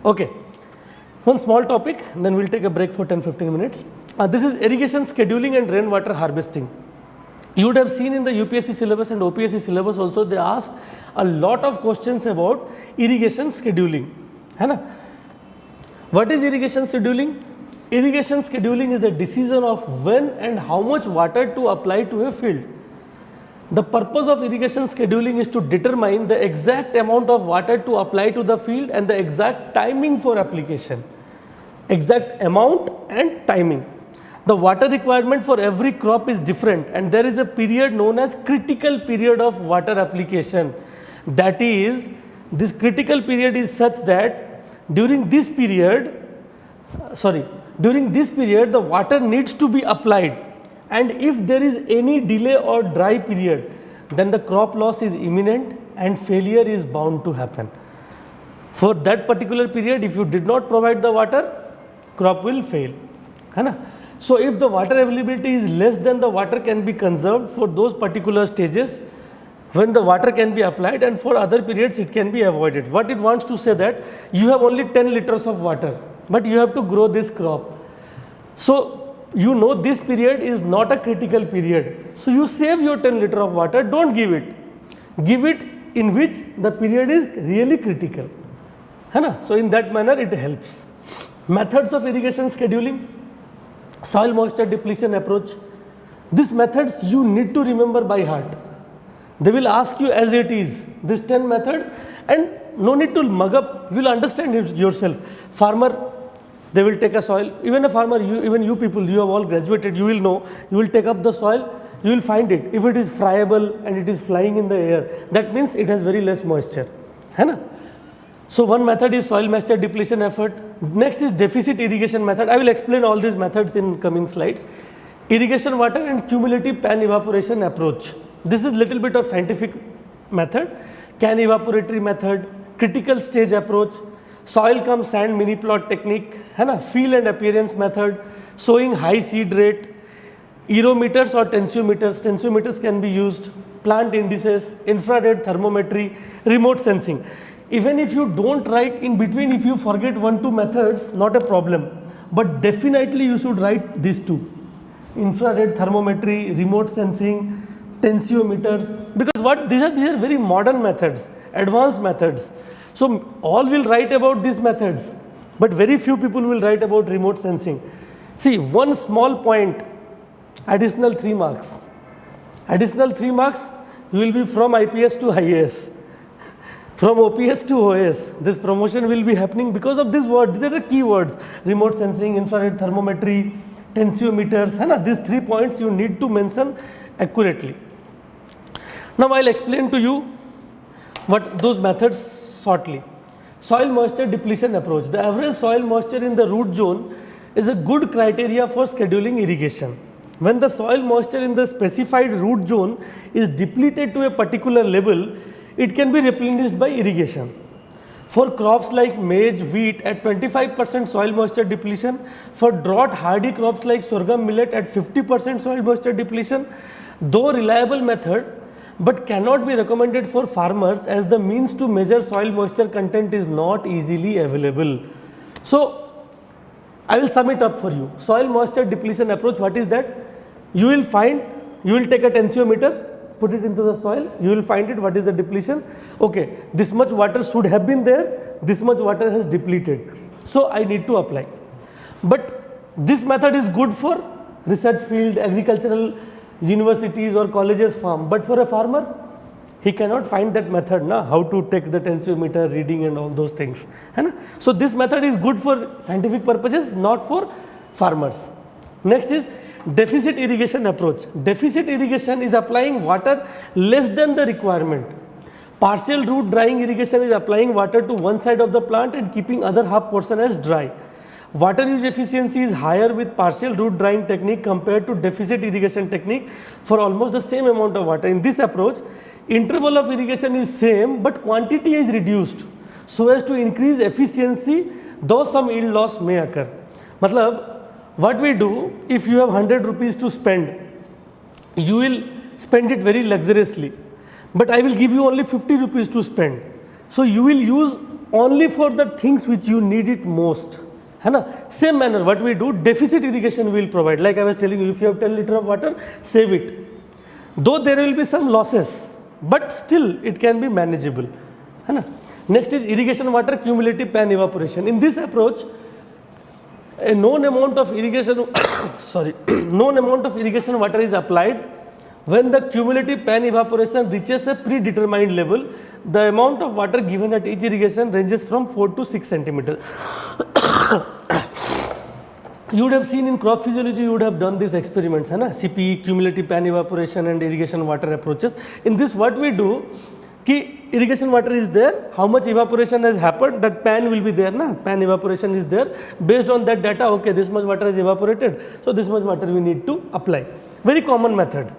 Okay, one small topic, then we'll take a break for 10-15 minutes. This is irrigation scheduling and rainwater harvesting. You would have seen in the UPSC syllabus and OPSC syllabus also, they ask a lot of questions about irrigation scheduling. है ना? What is irrigation scheduling? Irrigation scheduling is the decision of when and how much water to apply to a field. The purpose of irrigation scheduling is to determine the exact amount of water to apply to the field and the exact timing for application. Exact amount and timing. The water requirement for every crop is different, and there is a period known as critical period of water application. That is, this critical period is such that during this period the water needs to be applied, and if there is any delay or dry period, then the crop loss is imminent and failure is bound to happen. For that particular period, if you did not provide the water, crop will fail. है ना? So if the water availability is less than the water can be conserved for those particular stages when the water can be applied, and for other periods it can be avoided. What it wants to say that you have only 10 liters of water, but you have to grow this crop. So you know this period is not a critical period. So you save your 10 liter of water, don't give it. Give it in which the period is really critical. है ना? So in that manner it helps. Methods of irrigation scheduling. Soil moisture depletion approach. These methods you need to remember by heart. They will ask you as it is, these 10 methods, and no need to mug up, you will understand it yourself. Farmer, they will take a soil, even a farmer, even you people, you have all graduated, you will know, you will take up the soil, you will find it. If it is friable and it is flying in the air, that means it has very less moisture. है ना? So one method is soil moisture depletion effort. Next is deficit irrigation method. I will explain all these methods in coming slides. Irrigation water and cumulative pan evaporation approach. This is little bit of scientific method. Can evaporatory method, critical stage approach, soil cum sand mini plot technique, है ना? Feel and appearance method, sowing high seed rate, aerometers or tensiometers. Tensiometers can be used, plant indices, infrared thermometry, remote sensing. Even if you don't write in between, if you forget 1-2 methods, not a problem, but definitely you should write these two: infrared thermometry, remote sensing, tensiometers, because what these are very modern methods, advanced methods. So all will write about these methods, but very few people will write about remote sensing. See, one small point, additional 3 marks. Additional 3 marks, you will be from IPS to IAS. From OPS to OS, this promotion will be happening because of this word. These are the key words: remote sensing, infrared thermometry, tensiometers. है ना? These 3 points you need to mention accurately. Now I'll explain to you what those methods shortly. Soil moisture depletion approach. The average soil moisture in the root zone is a good criteria for scheduling irrigation. When the soil moisture in the specified root zone is depleted to a particular level, it can be replenished by irrigation. For crops like maize, wheat at 25% soil moisture depletion, for drought hardy crops like sorghum, millet at 50% soil moisture depletion, though reliable method, but cannot be recommended for farmers as the means to measure soil moisture content is not easily available. So I will sum it up for you. Soil moisture depletion approach, what is that? You will take a tensiometer, put it into the soil, you will find it what is the depletion. Okay, this much water should have been there, this much water has depleted, so I need to apply. But this method is good for research field, agricultural universities or colleges farm, but for a farmer, he cannot find that method, how to take the tensiometer reading and all those things. So this method is good for scientific purposes, not for farmers. Next is deficit irrigation approach. Deficit irrigation is applying water less than the requirement. Partial root drying irrigation is applying water to one side of the plant and keeping other half portion as dry. Water use efficiency is higher with partial root drying technique compared to deficit irrigation technique for almost the same amount of water. In this approach, interval of irrigation is same but quantity is reduced so as to increase efficiency, though some yield loss may occur. Matlab, what we do, if you have 100 rupees to spend, you will spend it very luxuriously, but I will give you only 50 rupees to spend. So you will use only for the things which you need it most, है ना. Same manner what we do, deficit irrigation we will provide. Like I was telling you, if you have 10 liter of water, save it. Though there will be some losses, but still it can be manageable, है ना. Next is irrigation water cumulative pan evaporation. In this approach, a known amount of irrigation known amount of irrigation water is applied. When the cumulative pan evaporation reaches a predetermined level, the amount of water given at each irrigation ranges from 4 to 6 centimeters. You would have seen in crop physiology, you would have done these experiments, है ना, CPE, cumulative pan evaporation and irrigation water approaches. In this what we do, कि irrigation water is there, how much evaporation has happened, that pan will be there, na, pan evaporation is there. Based on that data, okay, this much water is evaporated, so this much water we need to apply. Very common method.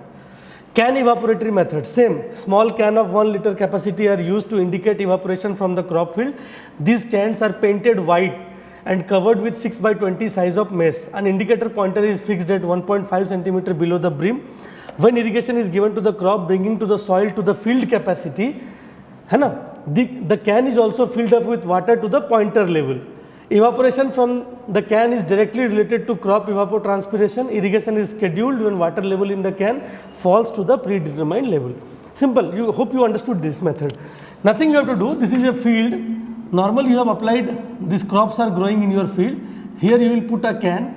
Can evaporatory method, same, small can of 1 liter capacity are used to indicate evaporation from the crop field. These cans are painted white and covered with 6 by 20 size of mesh. An indicator pointer is fixed at 1.5 centimeter below the brim. When irrigation is given to the crop, bringing to the soil to the field capacity, है ना, the can is also filled up with water to the pointer level. Evaporation from the can is directly related to crop evapotranspiration. Irrigation is scheduled when water level in the can falls to the predetermined level. Simple. You hope you understood this method. Nothing you have to do. This is a field. Normal you have applied. These crops are growing in your field. Here you will put a can.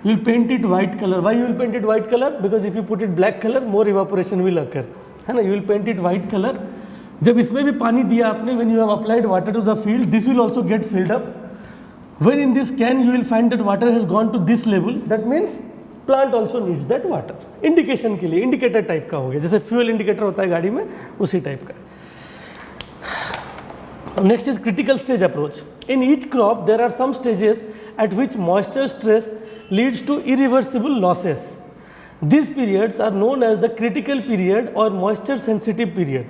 You will paint it white color. Why you will paint it white color? Because if you put it black color, more evaporation will occur. है ना? You will paint it white color. जब इसमें भी पानी दिया आपने, when you have applied water to the field, this will also get filled up. When in this can you will find that water has gone to this level, that means plant also needs that water. Indication के लिए, indicator type का हो गया, जैसे fuel indicator होता है गाड़ी में, उसी type का. Next is critical stage approach. In each crop there are some stages at which moisture stress leads to irreversible losses. These periods are known as the critical period or moisture sensitive period.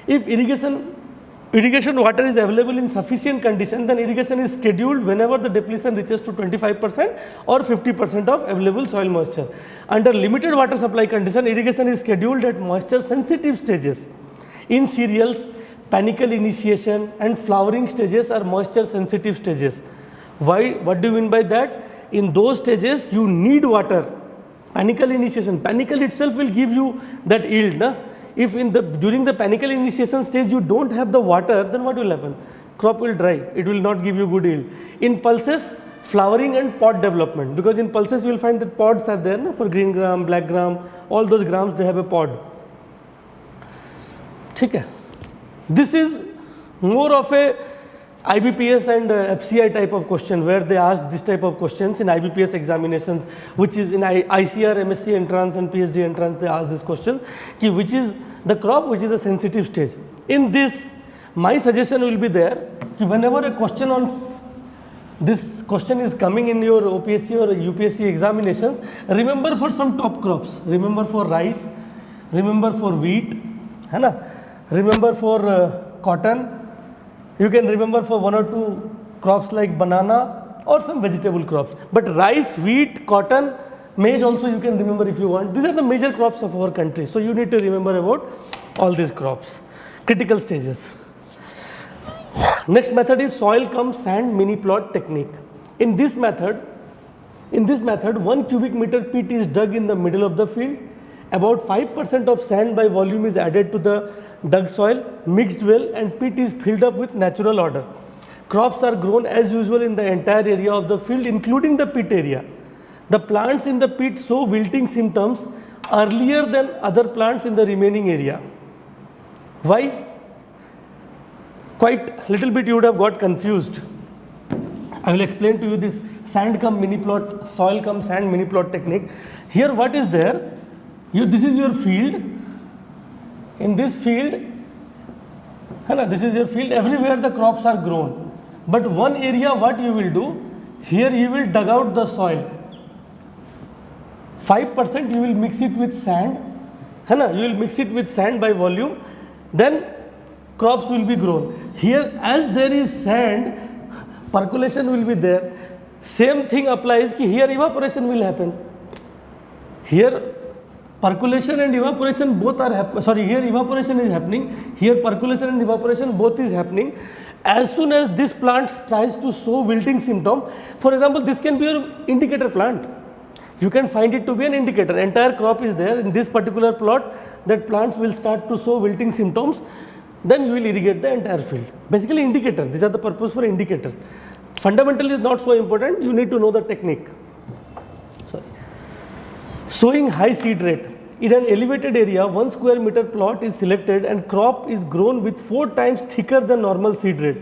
If irrigation water is available in sufficient condition, then irrigation is scheduled whenever the depletion reaches to 25% or 50% of available soil moisture. Under limited water supply condition, irrigation is scheduled at moisture sensitive stages. In cereals, panicle initiation and flowering stages are moisture sensitive stages. Why? What do you mean by that? In those stages you need water. Panicle initiation, panicle itself will give you that yield, na? If during the panicle initiation stage you don't have the water, then what will happen? Crop will dry, it will not give you good yield. In pulses, flowering and pod development, because in pulses you will find that pods are there, na? For green gram, black gram, all those grams they have a pod. ठीक है. This is more of a IBPS and FCI type of question, where they ask this type of questions in IBPS examinations, which is in ICR, MSc entrance and PhD entrance, they ask this question, ki which is the crop which is a sensitive stage. In this, my suggestion will be there, ki whenever a question on this question is coming in your OPSC or UPSC examinations, remember for some top crops, remember for rice, remember for wheat, है ना, remember for cotton. You can remember for 1 or 2 crops like banana or some vegetable crops. But rice, wheat, cotton, maize also you can remember if you want. These are the major crops of our country. So you need to remember about all these crops. Critical stages. Next method is soil cum sand mini plot technique. In this method, 1 cubic meter peat is dug in the middle of the field. About 5% of sand by volume is added to the dug soil, mixed well, and peat is filled up with natural order. Crops are grown as usual in the entire area of the field, including the peat area. The plants in the peat show wilting symptoms earlier than other plants in the remaining area. Why? Quite little bit you would have got confused. I will explain to you this sand cum mini plot, soil cum sand mini plot technique. Here what is there? This is your field. In this field, this is your field, everywhere the crops are grown. But one area what you will do, here you will dug out the soil. 5% you will mix it with sand, you will mix it with sand by volume, then crops will be grown. Here as there is sand, percolation will be there. Same thing applies ki here evaporation will happen. Here percolation and evaporation both are happening. Sorry, here evaporation is happening. Here percolation and evaporation both is happening. As soon as this plant tries to show wilting symptom, for example, this can be your indicator plant. You can find it to be an indicator. Entire crop is there in this particular plot, that plants will start to show wilting symptoms, then you will irrigate the entire field. Basically indicator, these are the purpose for indicator. Fundamental is not so important, you need to know the technique. Sorry. Showing high seed rate. In an elevated area, 1 square meter plot is selected and crop is grown with 4 times thicker than normal seed rate.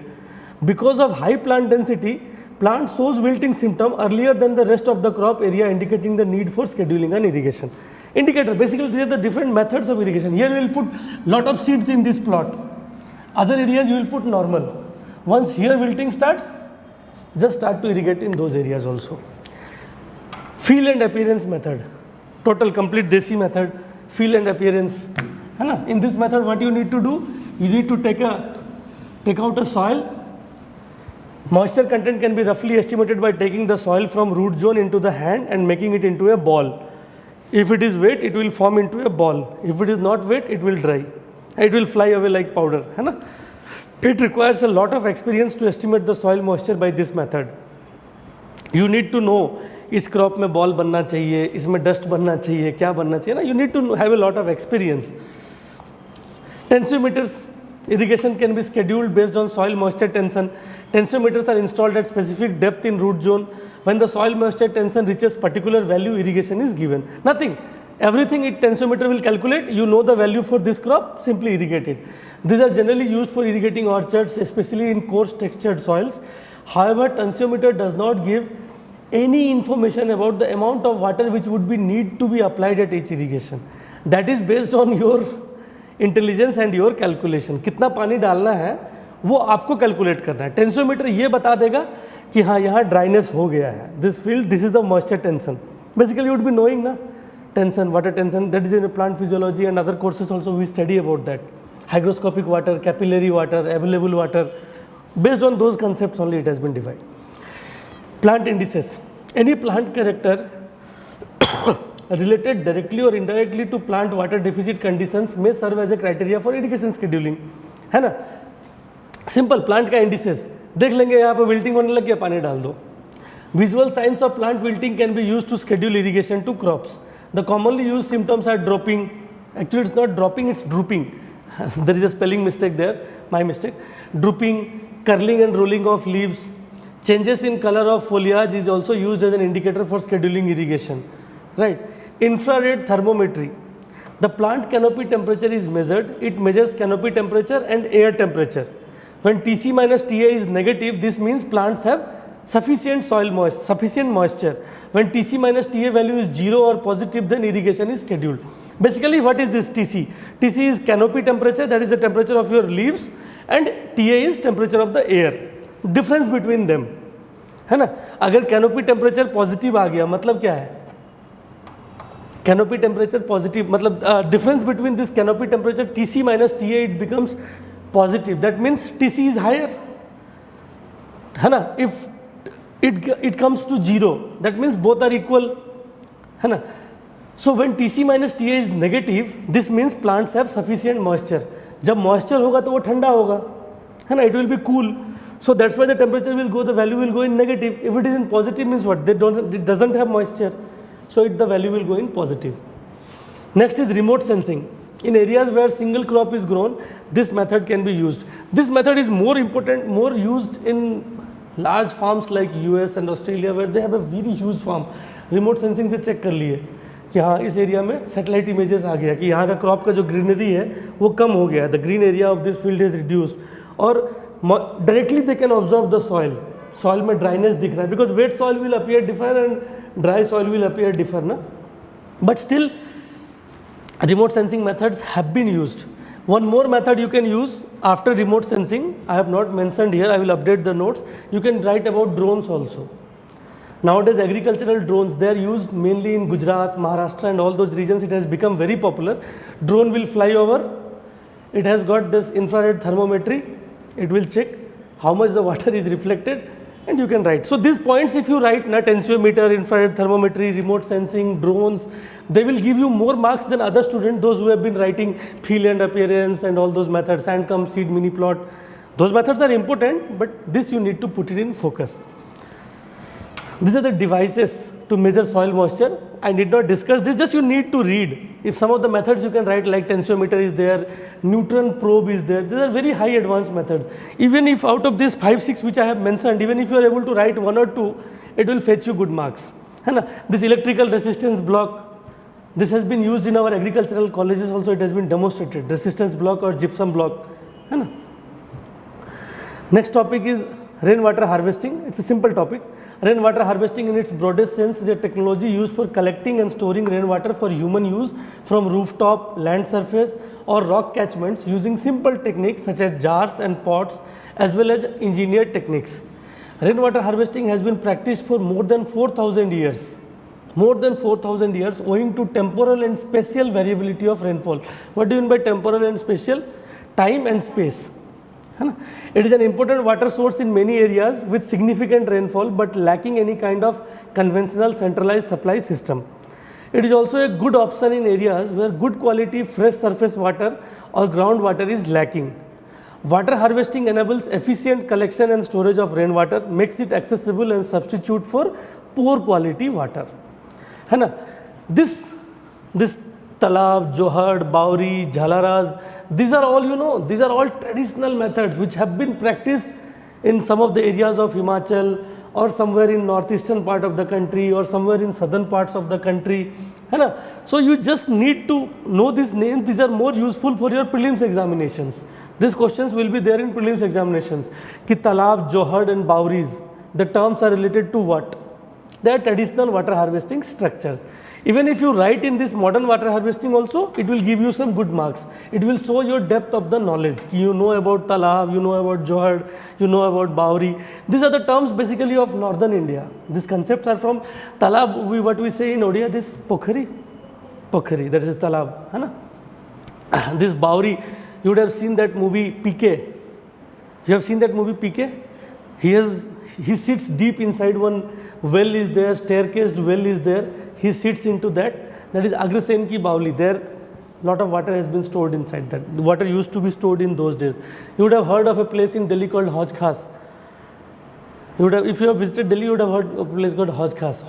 Because of high plant density, plant shows wilting symptom earlier than the rest of the crop area, indicating the need for scheduling and irrigation. Indicator, basically these are the different methods of irrigation. Here we will put lot of seeds in this plot. Other areas you will put normal. Once here wilting starts, just start to irrigate in those areas also. Feel and appearance method. Total complete desi method, feel and appearance. In this method what you need to do, you need to take out a soil. Moisture content can be roughly estimated by taking the soil from root zone into the hand and making it into a ball. If it is wet, it will form into a ball. If it is not wet, it will dry. It will fly away like powder. It requires a lot of experience to estimate the soil moisture by this method. You need to know इस crop में ball बनना चाहिए, इसमें dust बनना चाहिए, क्या बनना चाहिए ना. You need to have a lot of experience. Tensiometers, irrigation can be scheduled based on soil moisture tension. Tensiometers are installed at specific depth in root zone. When the soil moisture tension reaches particular value, irrigation is given. Nothing. Everything tensiometer will calculate. You know the value for this crop, simply irrigate it. These are generally used for irrigating orchards, especially in coarse textured soils. However, tensiometer does not give any information about the amount of water which would be need to be applied at each irrigation. That is based on your intelligence and your calculation. कितना पानी डालना है वो आपको calculate करना है. Tensiometer ये बता देगा कि हाँ यहाँ ड्राइनेस हो गया है. This field, this is the moisture tension. Basically you would be knowing ना tension, water tension, that is in plant physiology and other courses also we study about that. Hygroscopic water, capillary water, available water, based on those concepts only it has been divided. Plant indices. Any plant character related directly or indirectly to plant water deficit conditions may serve as a criteria for irrigation scheduling. है ना? Simple plant का indices देख लेंगे. यहाँ पे wilting होने लग गया, पानी डाल दो. Visual signs of plant wilting can be used to schedule irrigation to crops. The commonly used symptoms are dropping. Actually, it's not dropping, it's drooping. There is a spelling mistake there, my mistake. Drooping, curling and rolling of leaves. Changes in color of foliage is also used as an indicator for scheduling irrigation. Right? Infrared thermometry. The plant canopy temperature is measured. It measures canopy temperature and air temperature. When Tc minus Ta is negative, this means plants have sufficient moisture. When Tc minus Ta value is 0 or positive, then irrigation is scheduled. Basically, what is this Tc? Tc is canopy temperature, that is the temperature of your leaves, and Ta is temperature of the air. Difference between them, है ना? अगर canopy temperature positive आ गया, मतलब क्या है? Canopy temperature positive, मतलब difference between this canopy temperature Tc minus Ta, it becomes positive. That means Tc is higher, है ना? If it comes to 0, that means both are equal, है ना? So when Tc minus Ta is negative, this means plants have sufficient moisture. जब moisture होगा तो वो ठंडा होगा, है ना? It will be cool. So that's why the temperature will go, the value will go in negative. If it is in positive, means what? It doesn't have moisture, so the value will go in positive. Next is remote sensing. In areas where single crop is grown, this method can be used. This method is more important, more used in large farms like US and Australia, where they have a very huge farm. Remote sensing से check कर लिए कि हाँ इस area में satellite images आ गया कि यहाँ का क्रॉप का जो ग्रीनरी है वो कम हो गया, the green area of this field is reduced, और directly they can observe the soil. Soil में ड्राइनेस दिख रहा है, because wet soil will appear differ and dry soil will appear differ ना. But still remote sensing methods have been used. One more method you can use after remote sensing, I have not mentioned here, I will update the notes. You can write about drones also. Nowadays agricultural drones, they are used mainly in Gujarat, Maharashtra and all those regions. It has become very popular. Drone will fly over, it has got this infrared thermometry, it will check how much the water is reflected and you can write. So these points if you write, tensiometer, infrared thermometry, remote sensing, drones, they will give you more marks than other students, those who have been writing feel and appearance and all those methods, sand cum, seed, mini plot. Those methods are important, but this you need to put it in focus. These are the devices to measure soil moisture. I need not discuss this, just you need to read. If some of the methods you can write, like tensiometer is there, neutron probe is there, these are very high advanced methods. Even if out of these 5, 6 which I have mentioned, even if you are able to write 1 or 2, it will fetch you good marks. This electrical resistance block, this has been used in our agricultural colleges also, it has been demonstrated, resistance block or gypsum block. Next topic is rainwater harvesting. It's a simple topic. Rainwater harvesting in its broadest sense is a technology used for collecting and storing rainwater for human use from rooftop, land surface or rock catchments using simple techniques such as jars and pots as well as engineered techniques. Rainwater harvesting has been practiced for more than 4,000 years. More than 4,000 years owing to temporal and spatial variability of rainfall. What do you mean by temporal and spatial? Time and space. It is an important water source in many areas with significant rainfall but lacking any kind of conventional centralized supply system. It is also a good option in areas where good quality fresh surface water or groundwater is lacking. Water harvesting enables efficient collection and storage of rainwater, makes it accessible and substitute for poor quality water. This talab, johad, bauri, jhalaras, these are all these are all traditional methods which have been practiced in some of the areas of Himachal or somewhere in northeastern part of the country or somewhere in southern parts of the country. So you just need to know these names. These are more useful for your prelims examinations. These questions will be there in prelims examinations. Ki talab, johad and bauris, the terms are related to what? They are traditional water harvesting structures. Even if you write in this modern water harvesting also, it will give you some good marks. It will show your depth of the knowledge. You know about talab, you know about johad, you know about bauri. These are the terms basically of northern India. These concepts are from talab, what we say in Odia, this pokhari. Pokhari, that is talab. This bauri, you would have seen that movie PK. You have seen that movie PK? He sits deep inside one well is there, staircased well is there. He sits into that is Agrasen ki Bauli. There lot of water has been stored inside that. The water used to be stored in those days. You would have heard of a place in Delhi called Hauj Khas. If you have visited Delhi, you would have heard of a place called Hauj Khas.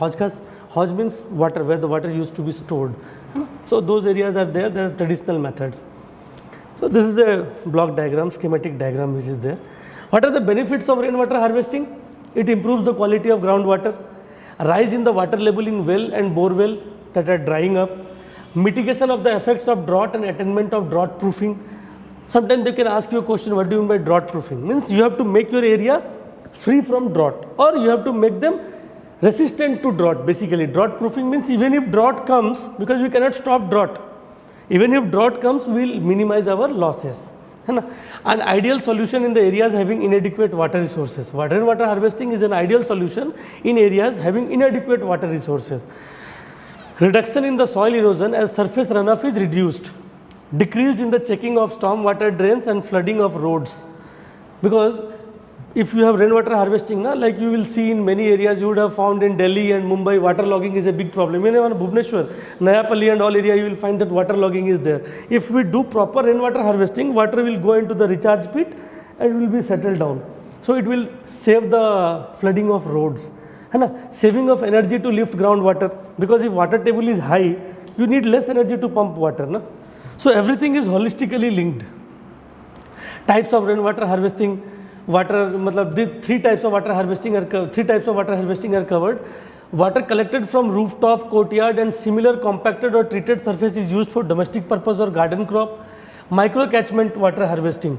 Hauj means water, where the water used to be stored. So those areas are there, there are traditional methods. So this is the block diagram, schematic diagram which is there. What are the benefits of rainwater harvesting? It improves the quality of groundwater. Rise in the water level in well and bore well that are drying up, mitigation of the effects of drought and attainment of drought proofing. Sometimes they can ask you a question, what do you mean by drought proofing? Means you have to make your area free from drought or you have to make them resistant to drought. Basically drought proofing means even if drought comes, because we cannot stop drought, even if drought comes we will minimize our losses. An ideal solution in the areas having inadequate water resources. Rainwater harvesting is an ideal solution in areas having inadequate water resources. Reduction in the soil erosion as surface runoff is reduced. Decreased in the checking of storm water drains and flooding of roads. Because if you have rainwater harvesting, like you will see in many areas, you would have found in Delhi and Mumbai, waterlogging is a big problem. Even in Bhubaneswar, Nayapalli and all area, you will find that waterlogging is there. If we do proper rainwater harvesting, water will go into the recharge pit and will be settled down. So it will save the flooding of roads. Saving of energy to lift groundwater, because if water table is high, you need less energy to pump water. So everything is holistically linked. Types of rainwater harvesting. The three types of water harvesting are covered. Water collected from rooftop, courtyard and similar compacted or treated surface is used for domestic purpose or garden crop. Micro catchment water harvesting.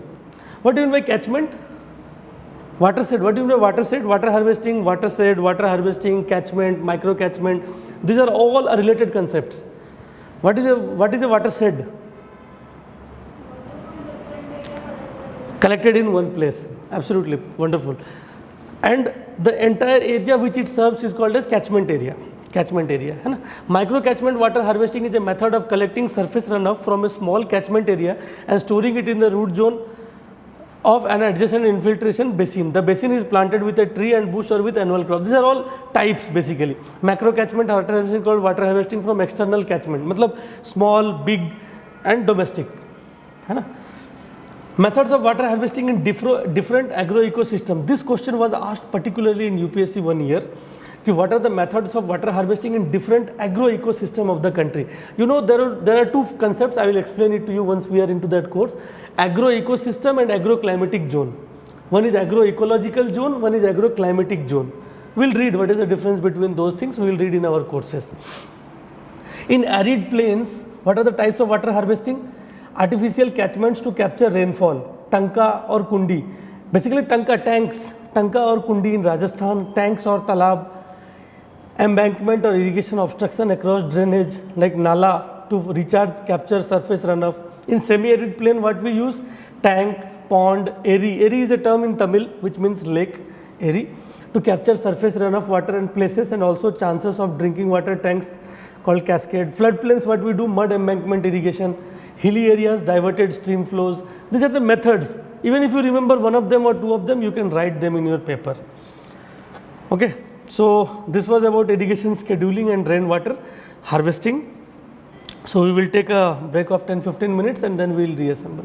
What do you mean by catchment? Watershed. What do you mean by watershed? Water harvesting, watershed, water harvesting, catchment, micro catchment. These are all related concepts. What is a watershed? Collected in one place. Absolutely wonderful. And the entire area which it serves is called as catchment area. Micro catchment water harvesting is a method of collecting surface runoff from a small catchment area and storing it in the root zone of an adjacent infiltration basin. The basin is planted with a tree and bush or with annual crop. These are all types basically. Macro catchment water harvesting called water harvesting from external catchment. Matlab small, big and domestic. Methods of water harvesting in different agro ecosystem. This question was asked particularly in UPSC 1 year. What are the methods of water harvesting in different agro ecosystem of the country? You know, there are two concepts. I will explain it to you once we are into that course. Agro ecosystem and agroclimatic zone. One is agroecological zone, one is agroclimatic zone. We'll read what is the difference between those things. We will read in our courses. In arid plains, what are the types of water harvesting? Artificial catchments to capture rainfall, tanka or kundi. Basically tanka, tanks, tanka or kundi in Rajasthan, tanks or talab. Embankment or irrigation obstruction across drainage like nala to recharge, capture surface runoff. In semi-arid plain, what we use? Tank, pond, eri. Eri is a term in Tamil which means lake, eri, to capture surface runoff water and places, and also chances of drinking water tanks called cascade. Flood plains, what we do? Mud embankment irrigation. Hilly areas, diverted stream flows. These are the methods. Even if you remember one of them or two of them, you can write them in your paper. Okay. So this was about irrigation scheduling and rainwater harvesting. So we will take a break of 10-15 minutes and then we will reassemble.